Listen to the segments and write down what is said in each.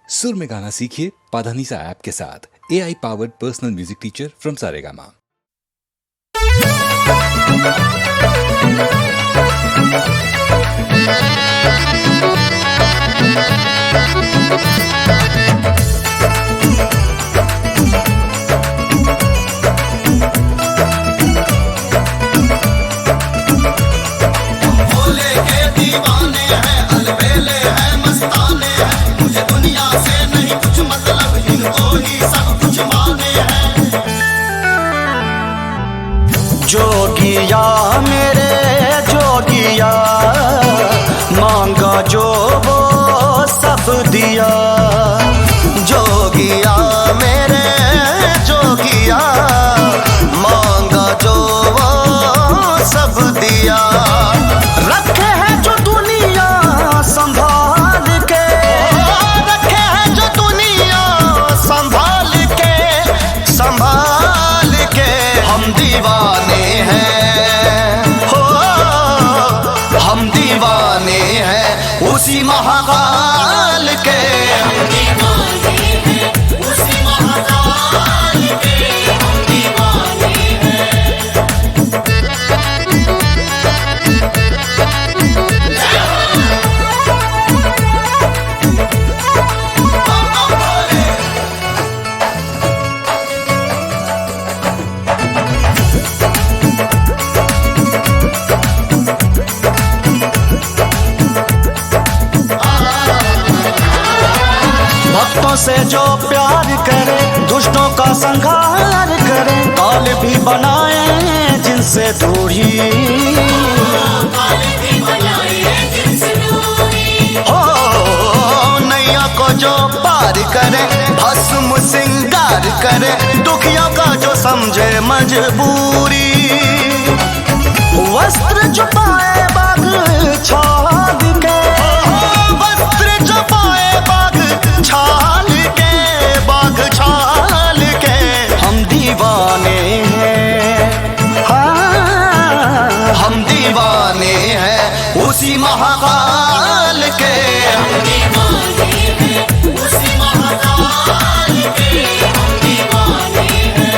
सुर में गाना सीखिए पाधानीसा ऐप के साथ। AI powered personal music teacher from Saregama. Bhole के दीवाने हैं, अलबेले हैं, मस्ताने हैं। मुझे दुनिया से नहीं कुछ मतलब, इनको ही सब कुछ माने हैं। जोगिया मेरे जोगिया, मांगा जो वो सब दिया। जोगिया मेरे जोगिया, मांगा जो वो सब दिया। रखे हैं जो दुनिया संभाल के, रखे हैं जो दुनिया संभाल के, संभाल के। हम दीवाने हैं, हो हम दीवाने हैं उसी महाकाल के। हम दीवाने हैं उसी महाकाल के, हम दीवाने हैं। भक्तों से जो प्यार करे, दुष्टों का संहार करे। काल भी बनाए जिनसे दूरी, हो नैया को जो पार करे, भस्म सिंगार करे। दुखियों का जो समझे मजबूरी, वस्त्र छुपाए बाग छाल के, वस्त्र छुपाए बाग छाल के, बाग छाल के। हम दीवाने हैं, हाँ हम दीवाने हैं उसी महाकाल के। हम दीवाने हैं उसी महाकाल के, हम दीवाने हैं।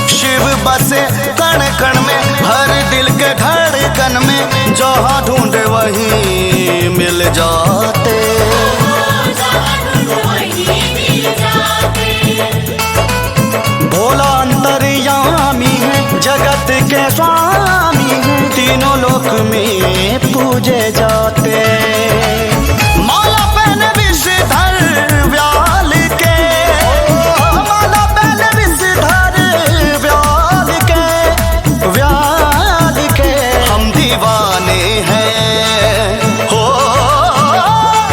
शिव बसे कण कण में, हर दिल के धड़कन में। जहाँ ढूंढे वहीं मिल जाते, भोला अंतर्यामी है, जगत के स्वामी है। तीनों लोक में पूजे जाते। माला पहने विषधर व्याल के, माला पहने विषधर व्याल के, व्याल के। हम दीवाने हैं, हो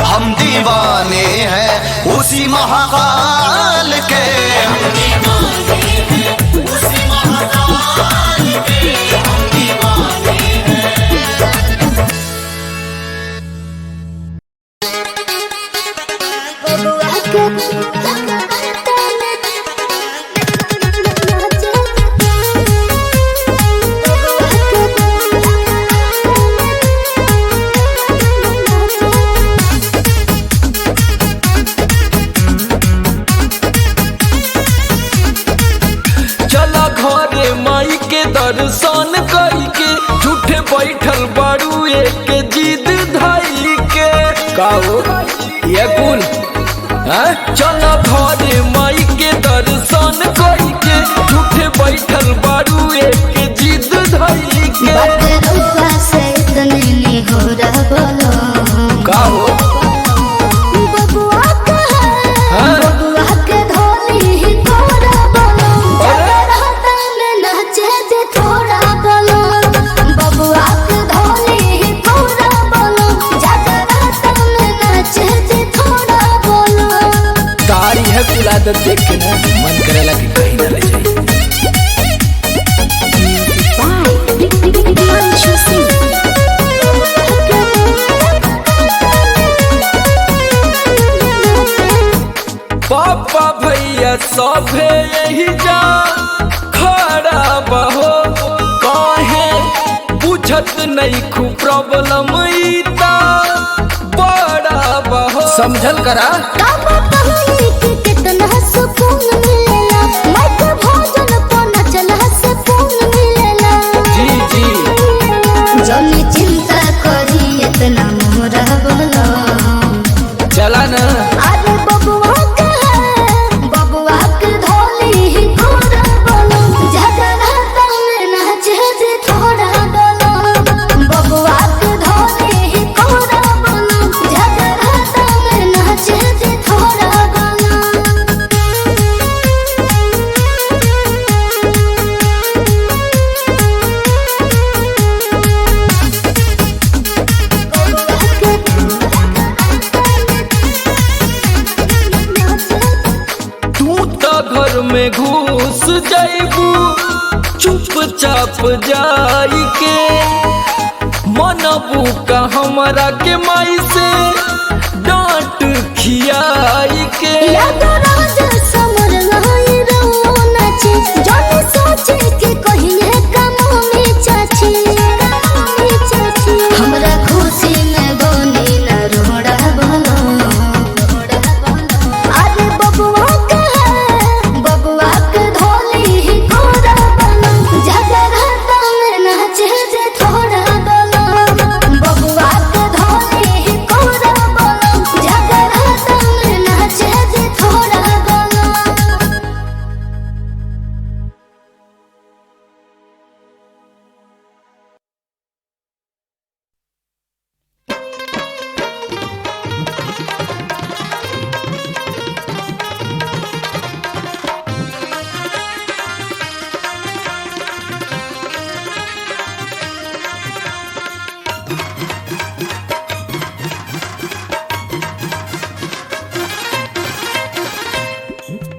हम दीवाने हैं उसी महाकाल के। हम दीवाने हैं उसी महाकाल के, हम दीवाने हैं। चला घरे माई के दर्शन करके, झूठे बैठल बारू एक जिद धाई के। काहो ये कुल चला घरे माई के दर्शन करके, झूठे बैठल बारू एक जिद धाई के। काहो आदत देख के ना मन करेला कि कहीं ना ले जाए। भैया सभे यही जा खड़ा बहो कहे बुझत नहीं खू प्रॉब्लम इता बड़ा बहो समझल करा कितना सुकून मिलेला मत भोजन पना चला सुकून मिलेला जी जी जनी चिंता करी इतना मोरा बोलो चला ना अरे बबुआ के धोली ही कोरा बोलो झगड़ा में नाचे जे थोड़ा बोलो बबुआ के धोली ही कोरा बोलो झगड़ा में नाचे जे थोड़ा बोलो तू तो घर में घुस जाइबू चुपचाप जाई के मनबू का हमरा के माई से डांट खियाई के यादराज समर लाई रो नाचे जाने सोचे कि कहिए कामों में चाची हमरा खुशी में बनी न रोड़ा बोलो अरे बबुआ के धोली ही कोरा बोलो झगड़ा में नाचे जे थोड़ा बोलो बबुआ के धोली ही कोरा बोलो झगड़ा में नाचे जे थोड़ा बोलो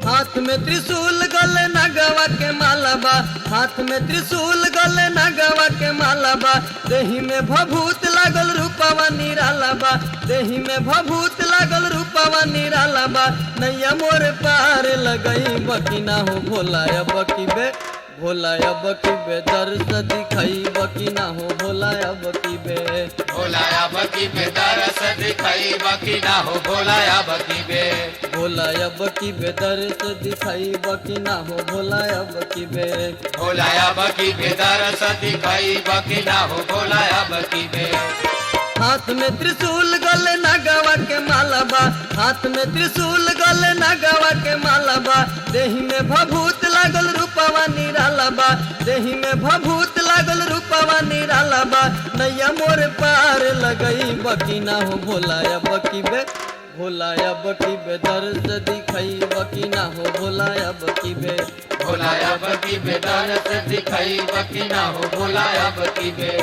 हाथ में त्रिशूल गले नगवा के मालाबा हाथ में त्रिशूल गले नगवा के मालाबा देही में भभूत लागल रूपवा निरालाबा देही में भभूत लागल रूपवा निरालाबा नैया मोर पार लगई बकिना हो भोला बकी बे भोला बकी बे दर्श दिखाई बकिना हो भोला बकी बे भोलाया बकी बे दरस दिखाई बकी ना हो भोलाया बकी बे भोला बकी बे दर्श दिखाई बकिना हो भोला बकी बे भोलाया बकी बे दरस दिखाई बकी ना हो भोलाया बकी बे हाथ में त्रिशूल गले नगवा के मालाबा हाथ में त्रिशूल गले नगवा के मालाबा देही में भभूत लागल रूपवा निरालाबा देही में भभूत लागल रूपवा निरालाबा नैया मोर पार लगई बकिना हो भोलाया बकी बे भोलाया बकी बे दर्श दिखाई बकिना हो भोलाया बकी बे भोलाया बकी बे दरस दिखाई बकी ना हो भोलाया बकी बे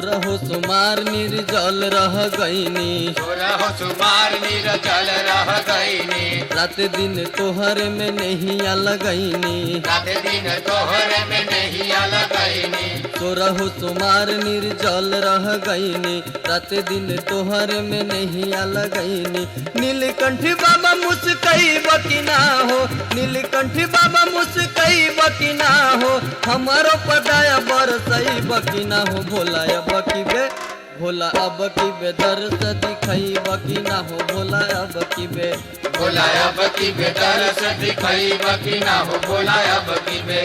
रहो सुमार निर्जल रह गईनी तोरा हो सुमार निर्जल रह गईनी रात दिन तोहर में नहीं लगईनी रात दिन तोहरे में नहीं लगईनी रहो सुमार निर्जल रह गईनी रात दिन तोहर में नहीं लगईनी नीलकंठ बाबा मुस्कई बकिना हो नीलकंठ बाबा मुस्कई बकिना हो हमारो पदाया बरसई बकिना हो भोला बकी बे भोला अब की बे दर्श दिखाई बकिना हो भोला अब की बे भोलाया बकी बे दरस दिखाई बकी ना हो भोलाया बकी बे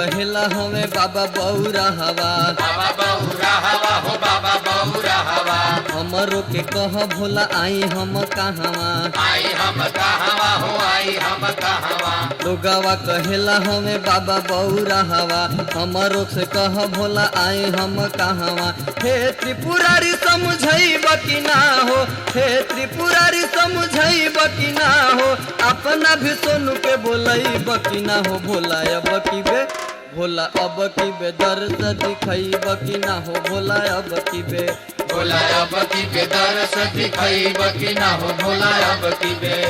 कहेला हमें बाबा बौरा हवा बाबा बहुरा हवा हो बाबा बहुरा हवा हमरो के कह भोला आई हम कहवा आई हम कहवा हो आई हम कहवा लोगवा कहेला हमें बाबा बौरा हवा हमरो से कह भोला आई हम कहवा हे त्रिपुरारी समझैब कि ना हो हे त्रिपुरारी समझैब कि ना हो अपना भी सोनू के बोलैब कि ना हो भोला अब की बे भोला अब की बे दर्द दिखैब कि ना हो भोला अब की बे भोला अब की बे दरस दिखैब कि ना हो भोला अब की बे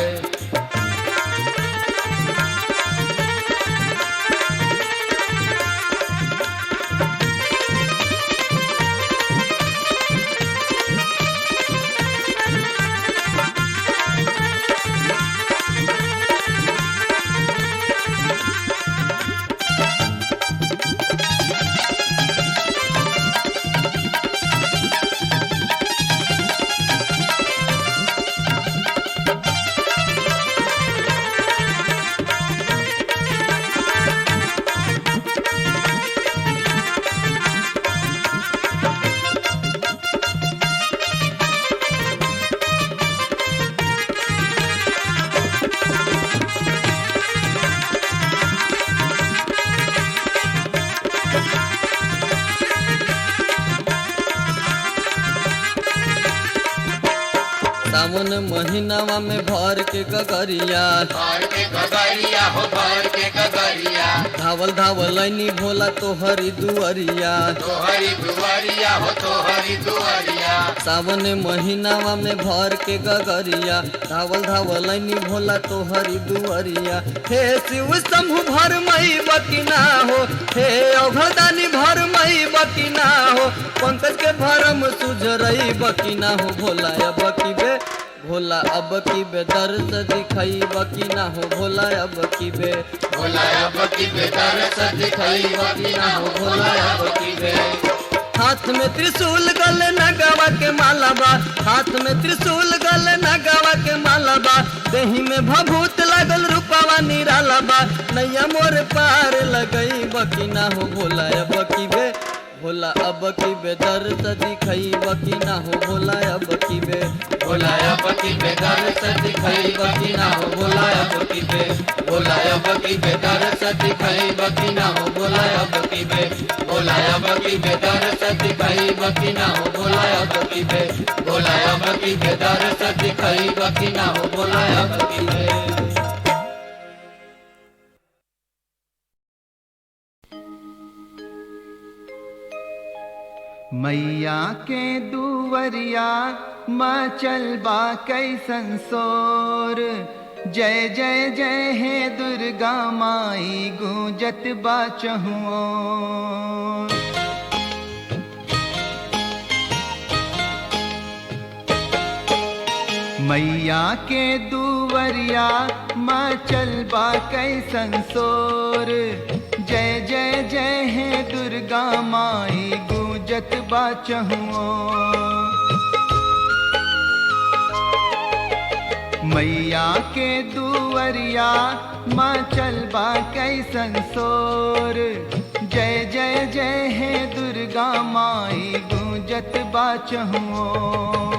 सावन महीनावा में भर के गगरिया भर के गगरिया हो भर के गगरिया धावल धावल ऐनी भोला तोहरी दुअरिया तोहरी दुआरिया हो तोहरी दुआरिया सावन महीनावा में भर के गगरिया धावल धावल ऐनी भोला तोहरी दुअरिया हे शिव शंभु भर मई बकिना हो हे अवघदानी भर मई बकिना हो पंकज के भरम सुझरई बकिना हो भोला अब की बे भोला अब की बे दर्द दिखैब कि ना हो भोला अब की बे भोला अब की बे दरस दिखैब कि ना हो भोला अब की बे हाथ में त्रिशूल गले नगवा के माला बा हाथ में त्रिशूल गले नगवा के माला बा देही में भभूत लगल रूपवा निराला बा नैया मोर पार लगई बकी ना हो भोला अब की बे भोला अब की बे दर्द दिखैब कि ना हो भोला अब की बे भोला अब की बे दरस दिखैब कि ना हो भोला अब की बे भोला अब की बे दरस दिखैब कि ना हो भोला अब की बे भोला अब की बे दरस दिखैब कि ना हो भोला अब की बे भोला अब की बे दरस दिखैब कि ना हो भोला अब की बे मैया के दुवरिया मचल बा कैसन सोर जय जय जय हे दुर्गा माई गूंजत बा चहुओर। मैया के दुवरिया मचल बा कैसन सोर जय जय जय हे दुर्गा माई गूंजत बा चहुओर। मैया के दुवरिया मचल बा कैसन सोर जय जय जय हे दुर्गा माई गूंजत बा चहुओर।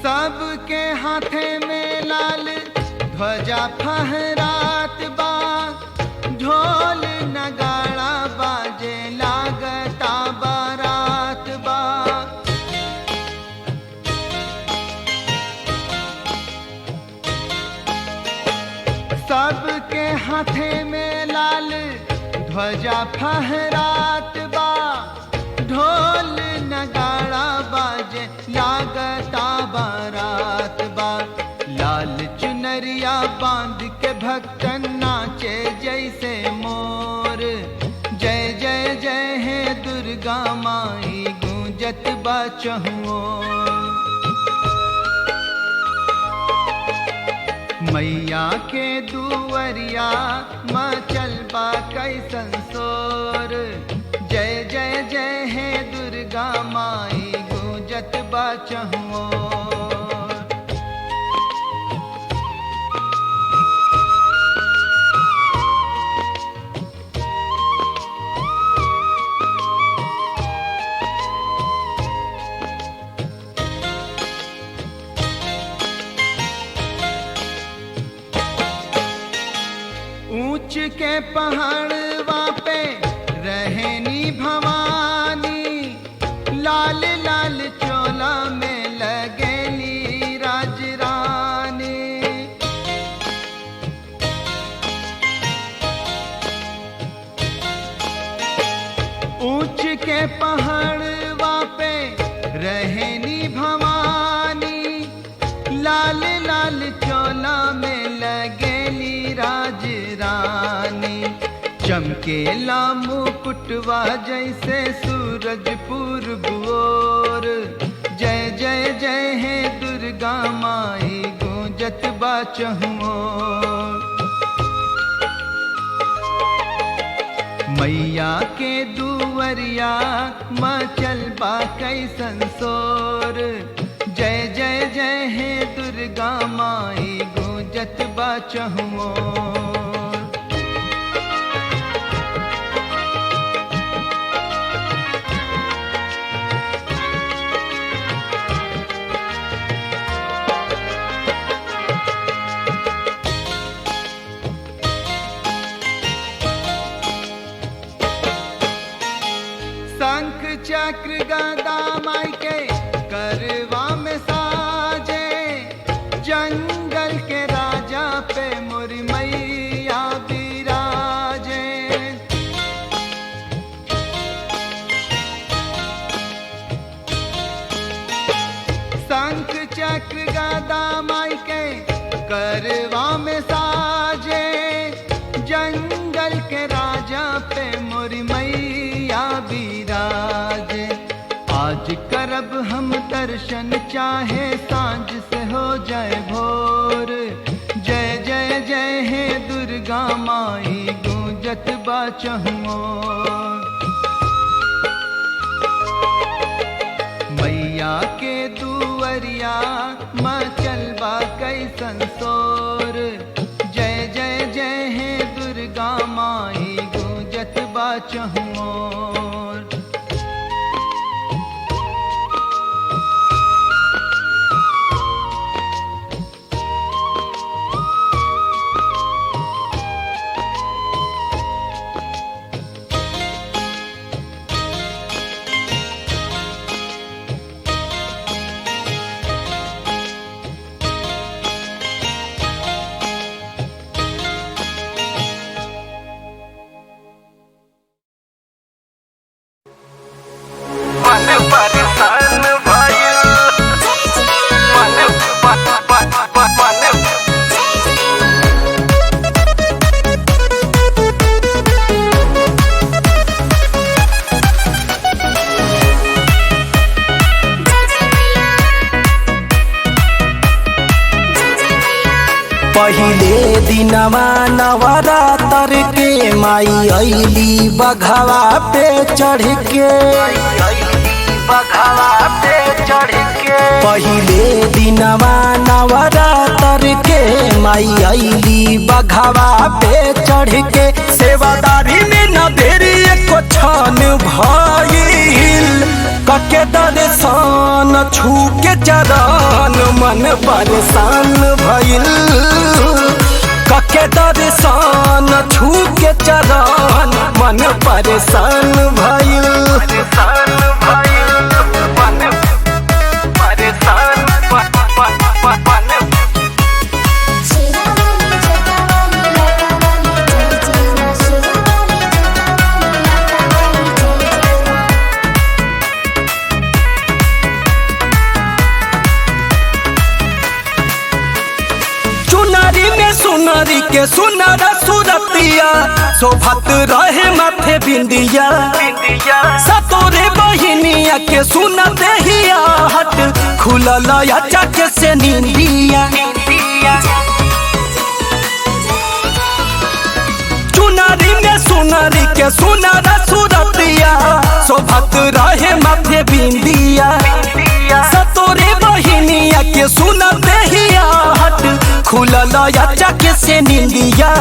सबके हाथे में लाल ध्वजा फहरात बा ढोल नगाड़ा बाजे लागता बारात बा। सबके हाथे में लाल ध्वजा फहरात बा ढोल नगाड़ा बाजे लागता बारात बा। लाल चुनरिया बांध के भक्तन नाचे जैसे मोर जय जय जय हे दुर्गा माई गूंजत बा चहुओर। मैया मैया के दुवरिया मचल बा कैसन शोर। जय जय जय हे दुर्गा माई गूंजत बा चहुओर। ऊंच के पहाड़वा पे रहनी भवानी, लाल लाल चोला में लगेली राजरानी। ऊंच के पहाड़वा पे रहनी भवानी, लाल लाल चोला में लगेली राजरानी। चमकेला मुकुटवा जैसे सूरज पूर्व ओर। जय जय जय हे दुर्गा माई गूंजत बा चहुओर। मैया के दुवरिया मचल बा कैसन शोर। जय जय जय हे दुर्गा माई गूंजत बा चहुओर। शंख चक्र गदा माई के करवा में साजे। जंगल के राजा पे मोरी मैया विराजे। शंख चक्र गदा माई के करवा में साजे। जंगल के राजा पे मोरी मैया विराजे। आज करब हम दर्शन चाहे सांझ से हो जाए भोर। जय जय जय हे दुर्गा माई गूंजत बा चहुओर। मैया के दुवरिया मचल बा कैसन शोर। जय जय जय हे दुर्गा माई गूंजत बा चहुओर। पहिले दिनवा नवरात्र के माई अइली बघवा पे चढ़ के। पहिले दिनवा नवरात्र के माई अइली बघवा पे चढ़ के। सेवादारी में न देरी एको क्षण भइल। कके दर्शन छू के चरण मन परेशान भइल। कके दर्शन छू के चरण मन परेशान भइल। सुनरी के सुनर सुरतिया शोभत रहे माथे बिंदिया। सतोरे बहिनिया के सुनते हिया हट खुलल अचक से नींदिया। सुनारी के सुनार सुरतिया शोभत रहे माथे बिंदिया सतोरे बहिनिया के सुनते हिया हट खुलल चके से निंदिया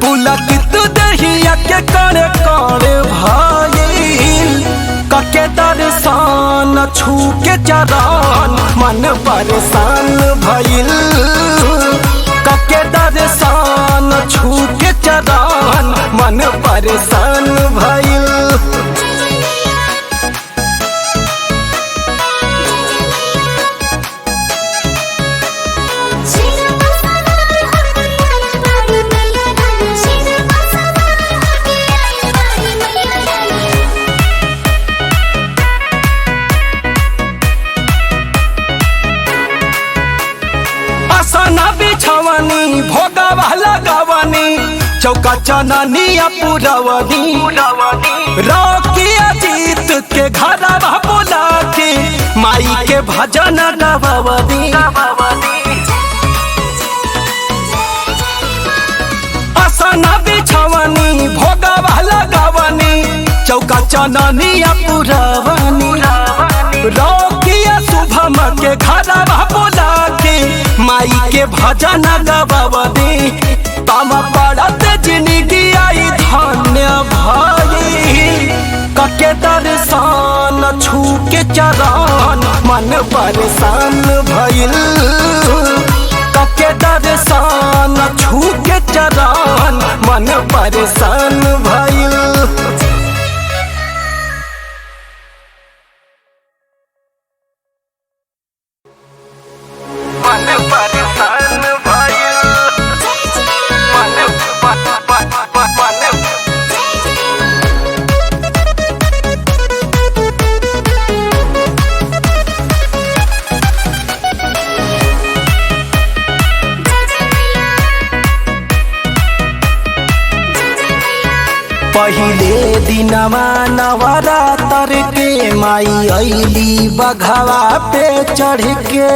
पुलकित दहिया के करे करे भाईल कके दर्शन छू के चरण मन परेशान भइल कके दर्शन छू के चरण मन परेशान भइल। बिछवनी भोगवा लगवनी चौका चननिया पुरवनी रॉकिया जीत के घरवा बोला के माई के भजन गवनी असना बिछवनी भोगवा लगवनी चौका चननिया पुरवनी रॉकिया शुभम के घरवा बोला के माई के भजन गवनी तम पड़त जिंदगी आई धन्य भाई कके दर्शन छू के चरण मन परेशान भइल कके दर्शन छू के चरण मन परेशान भइल। पहिले दिनमा नवरात्र के माई अइली बघवा पे चढ़ के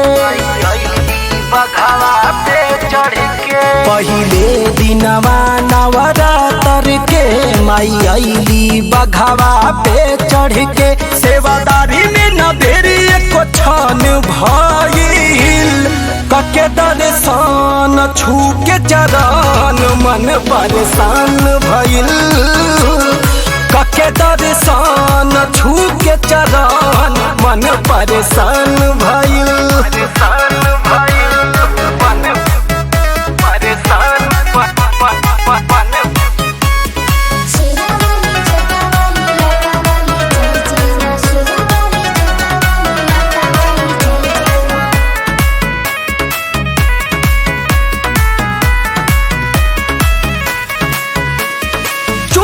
पहिले दिनमा नवरात्र के माई अइली बघवा पे चढ़ के सेवादारी में न देरी एको छन भइल कके दर्शन छू के चरण मन परेशान भइल कके दर्शन छू के चरण मन परेशान भइल।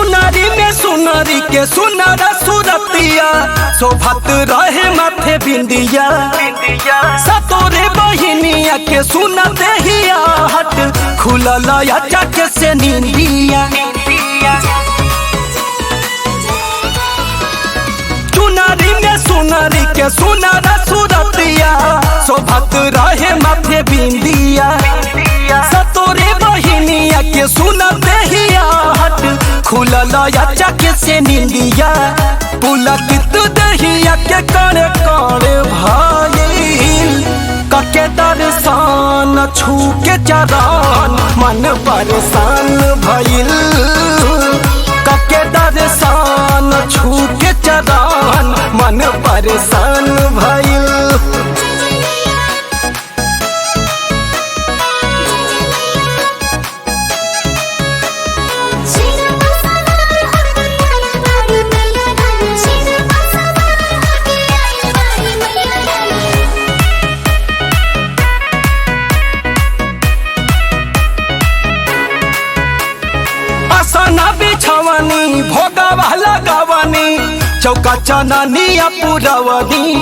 सुनरी के सुनर सुरतिया शोभत रहे माथे बिंदिया सतोरे बहिनिया के सुनते हिया हट खुलल चके से निंदिया चुनरी में सुनरी के सुनर सुरतिया शोभत रहे माथे बिंदिया सतोरे बहिनिया के सुनते हिया हट खुलल चके से निंदिया पुलकित दहिया के करे करे भाईल कके दर्शन छू के चरण मन परेशान भइल कके दर्शन छू के चरण मन परेशान भइल। बिछवनी भोगवा लगवनी चौका चननिया पुरवनी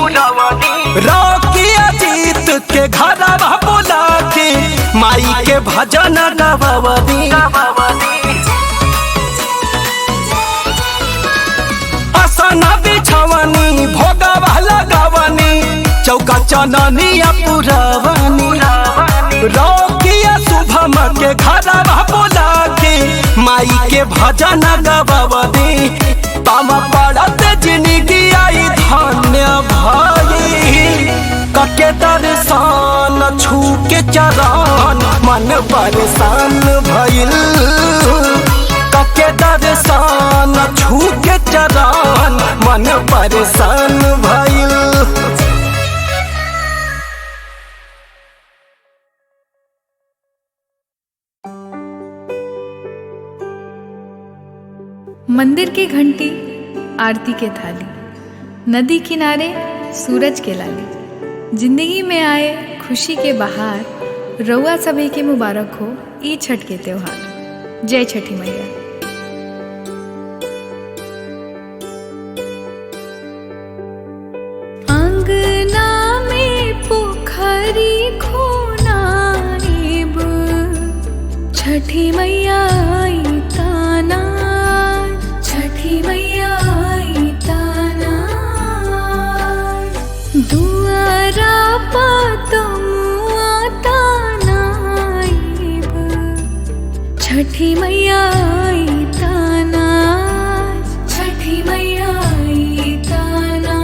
रॉकिया जीत के घरवा बोला के माई के भजन गवनी असना बिछवनी भोगवा लगवनी चौका चननिया पुरवनी रॉकिया शुभम के घरवा बोला के माई माई के भजन गवावनी पामा पड़त जिंदगी आई धन्य भाई कके दर्शन छू के चरण मन परेशान भइल कके दर्शन छू के चरण मन परेशान भइल। मंदिर की घंटी, आरती के थाली, नदी किनारे सूरज के लाली, जिंदगी में आए खुशी के बहार, रउआ सभी के मुबारक हो ई छठ के त्योहार। जय छठी मैया। अंगना में पोखरी खोनाइब, छठी मैया आई ताना, छठी मैया आई ताना, दुआरा पतमुआ तानाइब, छठी मैया आई ताना, छठी मैया आई ताना।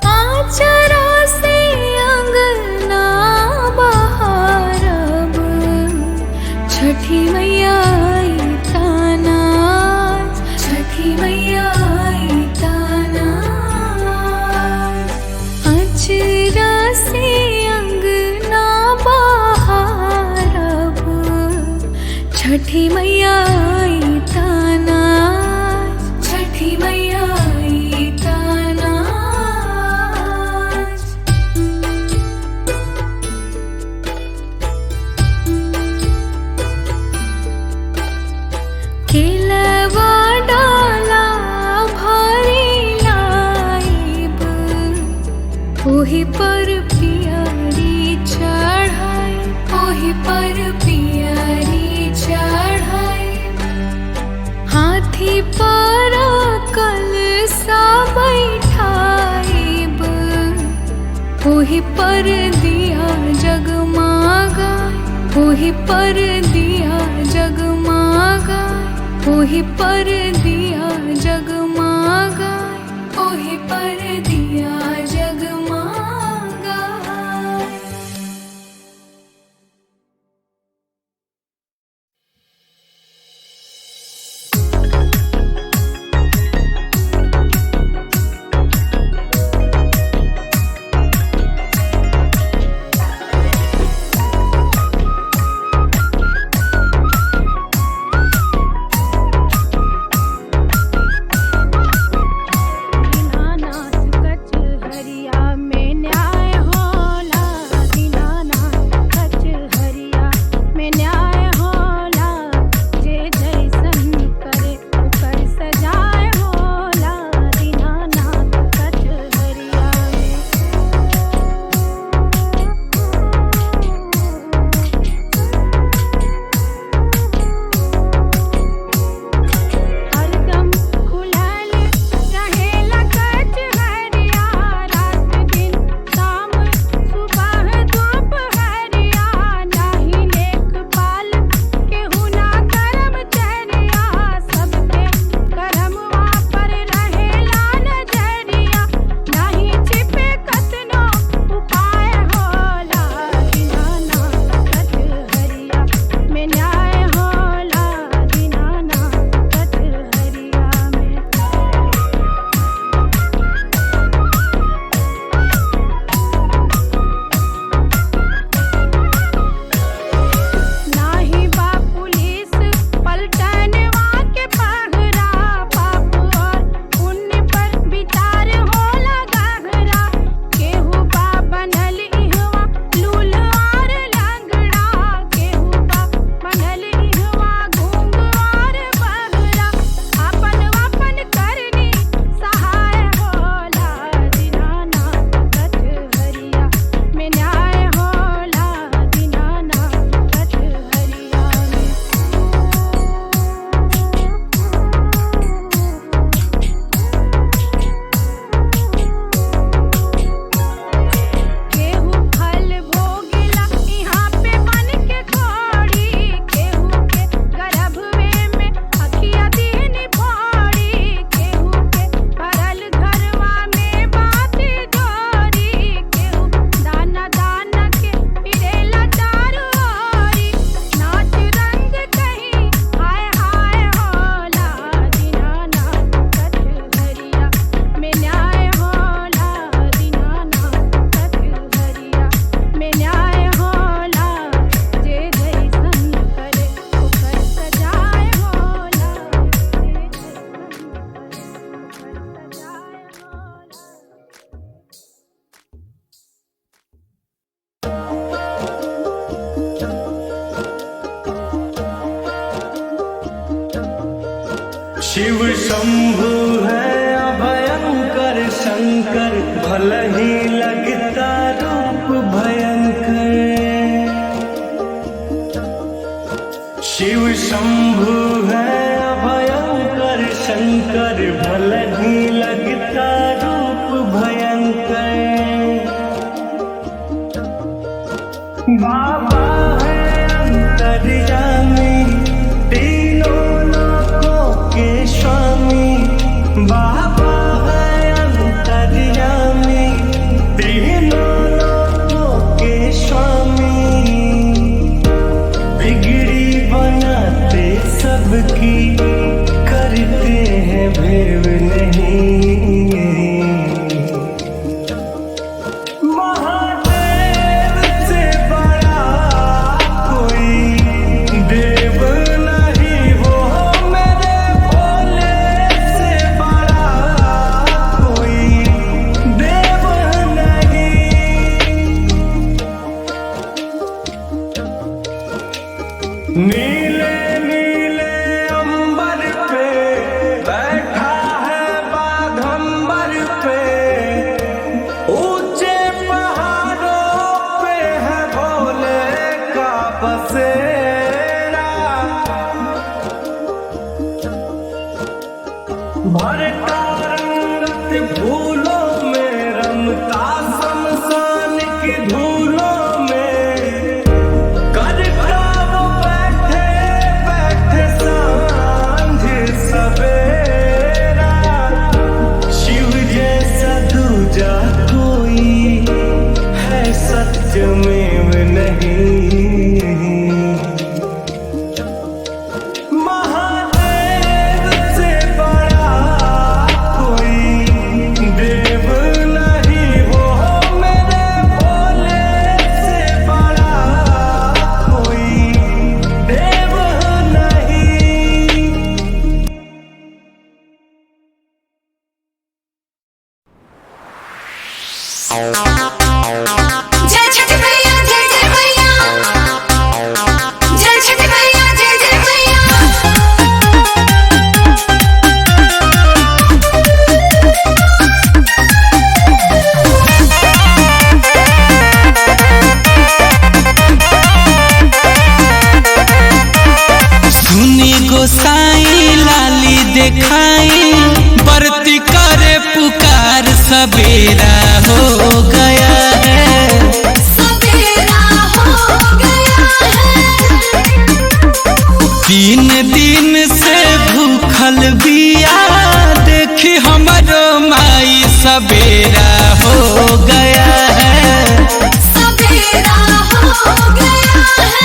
आचरा से अंगना बहारब, छठी मैया आई ताना, छठी मैया आई ताना, आचरा से अंगना बहारब, छठी मैया आई ताना, छठी मैया आई ताना। केलवा डाला भरी लाइब, ओही पर पियरी चढ़ाई, ओही पर पियरी चढ़ाई, हाथी पर कलसा बैठाइब, ओही पर दिया जगमागा, ओही पर दिया जगमागा, ओही पर दिया जगमागा, ओही पर दिया जगमागा। दीनानाथ शिव शंभु है अभयंकर शंकर, भले ही लगता रूप भयंकर। शिव शंभु है अभयंकर शंकर, भले ही लगता रूप भयंकर। बाबा है अंतर्यामी, तीनों लोकों के स्वामी। बाबा है अंतर्यामी, तीनों लोकों के स्वामी। बिगड़ी बनाते सबकी, करते हैं भेव नहीं। महादेव से बड़ा कोई देव नहीं, वो मेरे भोले से बड़ा कोई देव नहीं। नीले नीले अंबर पे बैठा है बाघंबर पे, ऊंचे पहाड़ों पे है भोले का बसेरा। भरता रंगत फूलों में, रमता शमशान की धूलों में। करता वो बैठे बैठे सांझ सवेरा। शिव जैसा दूजा कोई है सत्यमेव नहीं। महादेव से बड़ा कोई देव नहीं, वो मेरे भोले से बड़ा कोई देव नहीं। जय छठ मैया जय जय मैया, जय छठ मैया जय जय मैया। सुनी गोसाई लाली देखाई, बरती करे पुकार सवेरा हो गया है। सवेरा हो गया है, 3 दिन से भूखल बिया, देखी हमरो माई सवेरा हो गया है। सवेरा हो गया है।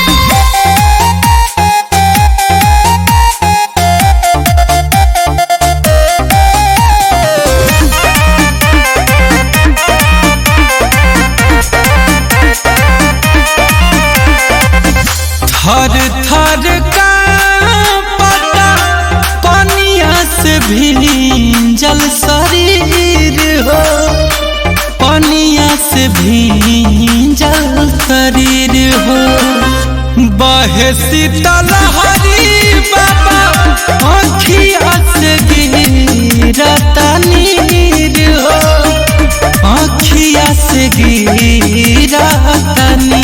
थर थर का पता पनिया से भींजल शरीर हो, पनिया से भींजल शरीर हो। बहे शीतल हरी बाबा, आँखिया से गिरता नीर हो, आँखिया से गिरता नीर।